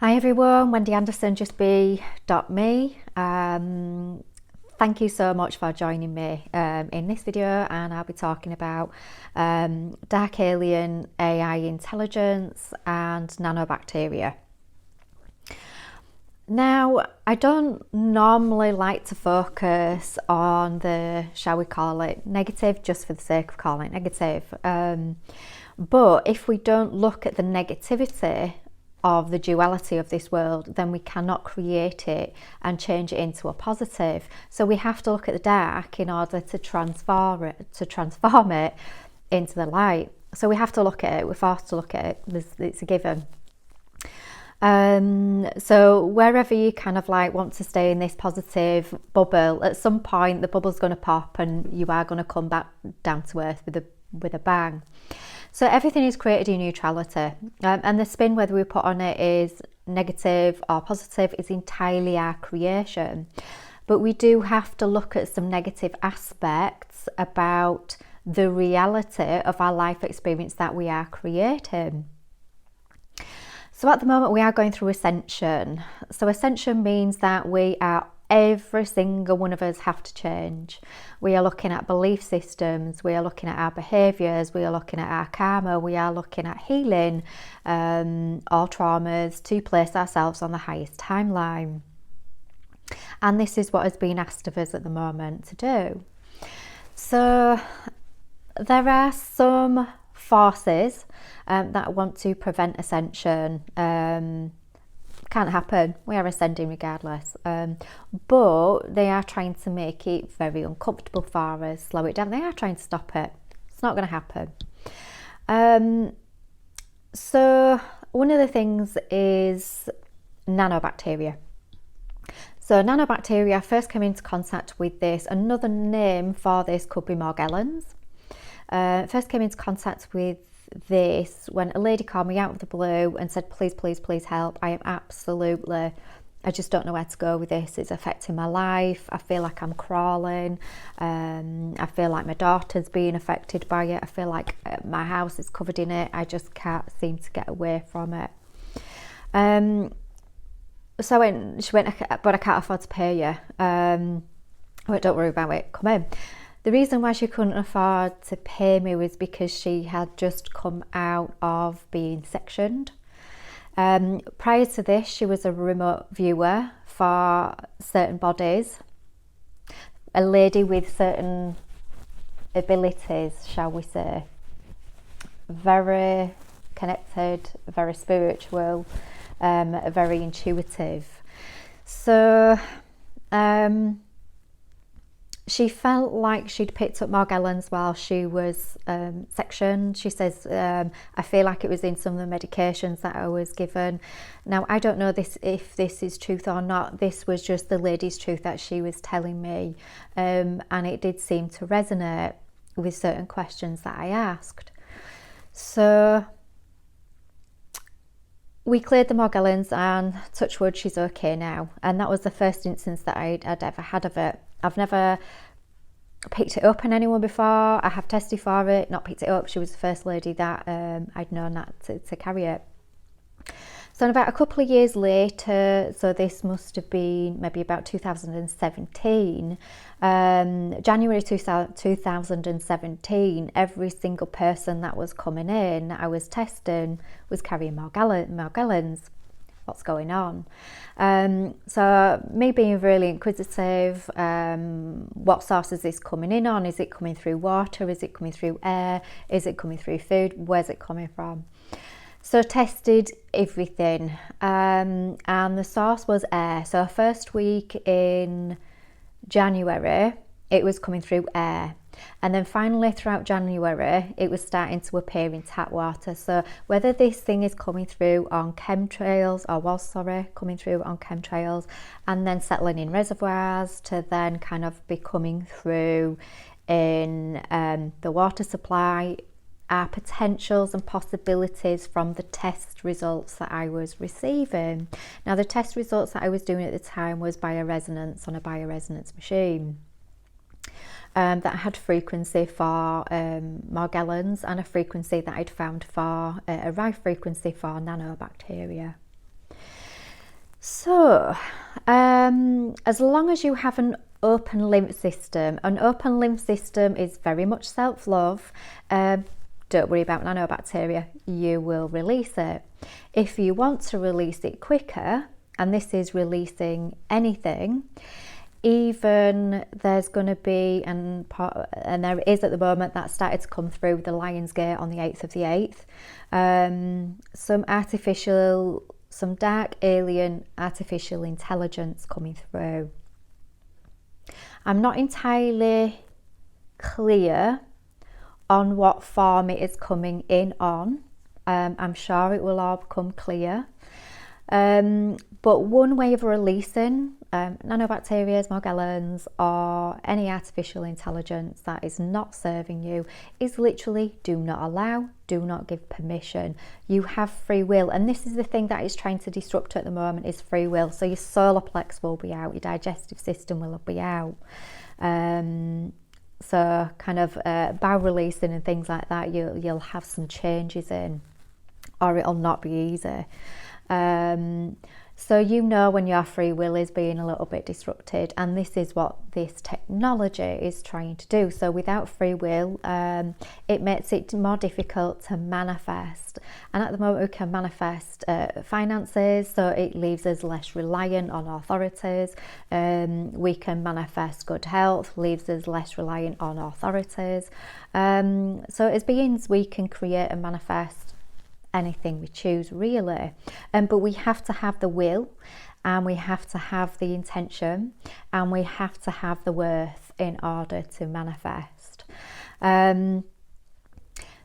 Hi everyone, Wendy Anderson, justbe.me. Thank you so much for joining me in this video, and I'll be talking about dark alien AI intelligence and nanobacteria. Now, I don't normally like to focus on the, shall we call it, negative just for the sake of calling it negative. But if we don't look at the negativity of the duality of this world, then we cannot create it and change it into a positive. So we have to look at the dark in order to transform it into the light. So we have to look at it, we're forced to look at it, it's a given. So wherever you kind of like want to stay in this positive bubble, at some point the bubble's going to pop and you are going to come back down to earth with a bang. So everything is created in neutrality, and the spin, whether we put on it is negative or positive, is entirely our creation. But we do have to look at some negative aspects about the reality of our life experience that we are creating. So at the moment we are going through ascension. So ascension means that every single one of us have to change. We are looking at belief systems, we are looking at our behaviours, we are looking at our karma, we are looking at healing all traumas to place ourselves on the highest timeline. And this is what is being asked of us at the moment to do. So there are some forces that want to prevent ascension. Can't happen, we are ascending regardless, but they are trying to make it very uncomfortable for us, slow it down. They are trying to stop it. It's not going to happen. So one of the things is nanobacteria. So nanobacteria, I first came into contact with this. Another name for this could be Morgellons. First came into contact with this when a lady called me out of the blue and said, please help. I just don't know where to go with this. It's affecting my life. I feel like I'm crawling. I feel like my daughter's being affected by it. I feel like my house is covered in it. I just can't seem to get away from it. So she went, but I can't afford to pay you. I went, don't worry about it, come in. The reason why she couldn't afford to pay me was because she had just come out of being sectioned. Prior to this, she was a remote viewer for certain bodies, a lady with certain abilities, shall we say, very connected, very spiritual, very intuitive. So she felt like she'd picked up Morgellons while she was sectioned. She says, I feel like it was in some of the medications that I was given. Now, I don't know if this is truth or not. This was just the lady's truth that she was telling me. And it did seem to resonate with certain questions that I asked. So we cleared the Morgellons and touch wood, she's okay now. And that was the first instance that I'd ever had of it. I've never picked it up on anyone before. I have tested for it, not picked it up. She was the first lady that I'd known that to carry it. So about a couple of years later, so this must have been maybe about 2017, January 2017, every single person that was coming in that I was testing was carrying Morgellons. What's going on? So me being really inquisitive, what source is this coming in on? Is it coming through water? Is it coming through air? Is it coming through food? Where's it coming from? So tested everything, and the source was air. So first week in January, it was coming through air. And then finally throughout January, it was starting to appear in tap water. So whether this thing is coming through on chemtrails, coming through on chemtrails, and then settling in reservoirs to then kind of be coming through in the water supply, are potentials and possibilities from the test results that I was receiving. Now, the test results that I was doing at the time was bioresonance on a bioresonance machine. That had frequency for Morgellons and a frequency that I'd found for a high frequency for nanobacteria. So, as long as you have an open lymph system is very much self-love. Don't worry about nanobacteria, you will release it. If you want to release it quicker, and this is releasing anything, even there's going to be, and there is at the moment, that started to come through the Lion's Gate on the 8th of the 8th, some dark alien artificial intelligence coming through. I'm not entirely clear on what form it is coming in on. I'm sure it will all become clear. But one way of releasing nanobacteria, Morgellons, or any artificial intelligence that is not serving you is literally do not allow, do not give permission. You have free will, and this is the thing that is trying to disrupt at the moment, is free will. So your solar plex will be out, your digestive system will be out. So kind of by releasing and things like that, you'll have some changes in, or it'll not be easy. So you know when your free will is being a little bit disrupted, and this is what this technology is trying to do. So without free will, it makes it more difficult to manifest. And at the moment we can manifest finances, so it leaves us less reliant on authorities. We can manifest good health, leaves us less reliant on authorities. So as beings, we can create and manifest anything we choose, really, but we have to have the will, and we have to have the intention, and we have to have the worth in order to manifest.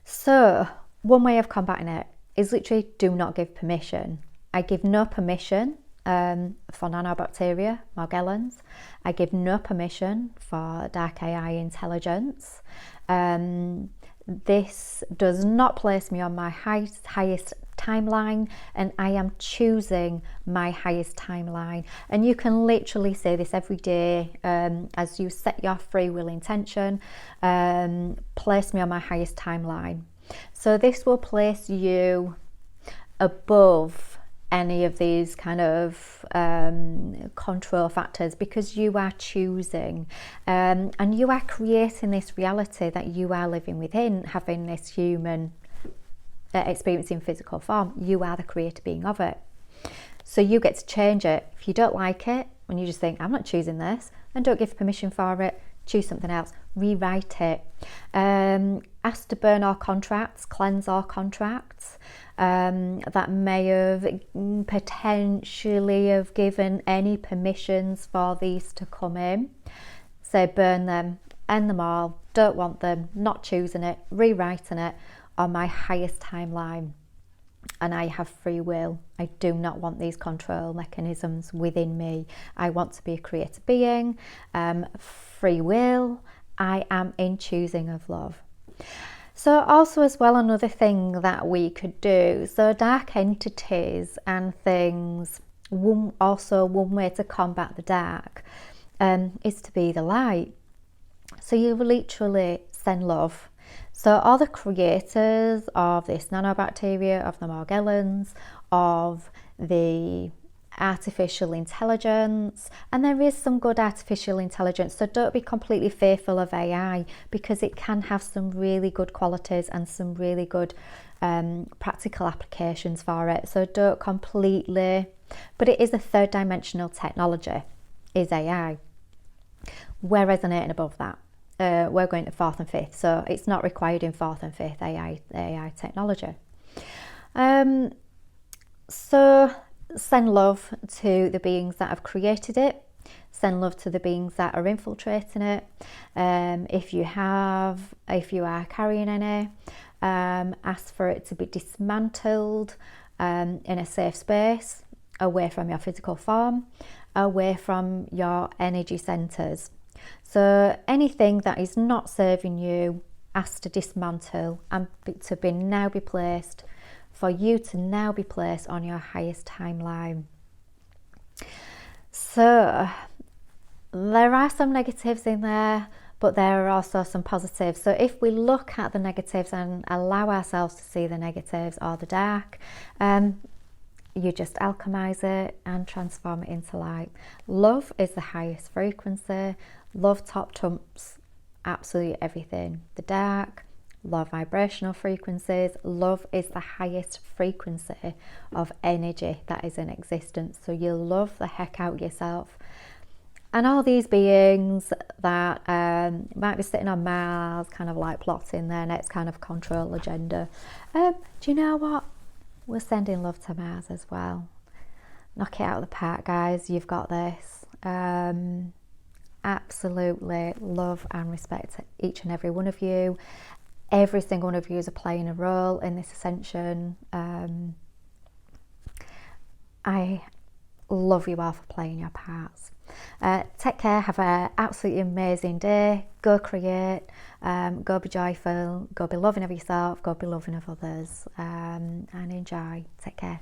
So one way of combating it is literally do not give permission. I give no permission for nanobacteria, Morgellons. I give no permission for dark AI intelligence. This does not place me on my highest timeline, and I am choosing my highest timeline. And you can literally say this every day as you set your free will intention, place me on my highest timeline. So this will place you above any of these kind of control factors, because you are choosing and you are creating this reality that you are living within, having this human experience in physical form. You are the creator being of it, so you get to change it. If you don't like it, when you just think I'm not choosing this, then don't give permission for it, choose something else, rewrite it. Ask to burn all contracts, cleanse all contracts that may have potentially have given any permissions for these to come in. So burn them, end them all, don't want them, not choosing it, rewriting it on my highest timeline. And I have free will. I do not want these control mechanisms within me. I want to be a creative being, free will. I am in choosing of love. So also as well, another thing that we could do, so dark entities and things, one way to combat the dark is to be the light. So you literally send love. So all the creators of this nanobacteria, of the Morgellons, of the artificial intelligence, and there is some good artificial intelligence, so don't be completely fearful of AI, because it can have some really good qualities and some really good practical applications for it. So don't completely, but it is a third dimensional technology, is AI. We're resonating above that. We're going to fourth and fifth, so it's not required in fourth and fifth AI technology. So send love to the beings that have created it. Send love to the beings that are infiltrating it. If you are carrying any, ask for it to be dismantled in a safe space, away from your physical form, away from your energy centers. So anything that is not serving you, ask to dismantle and to now be placed, for you to now be placed on your highest timeline. So there are some negatives in there, but there are also some positives. So if we look at the negatives and allow ourselves to see the negatives or the dark, you just alchemize it and transform it into light. Love is the highest frequency. Love top trumps absolutely everything. The dark, low vibrational frequencies. Love is the highest frequency of energy that is in existence. So you love the heck out yourself. And all these beings that might be sitting on Mars, kind of like plotting their next kind of control agenda. Do you know what? We're sending love to Mars as well. Knock it out of the park, guys. You've got this. Absolutely love and respect each and every one of you. Every single one of you is playing a role in this ascension. I love you all for playing your parts. Take care, have an absolutely amazing day. Go create, go be joyful, go be loving of yourself, go be loving of others, and enjoy. Take care.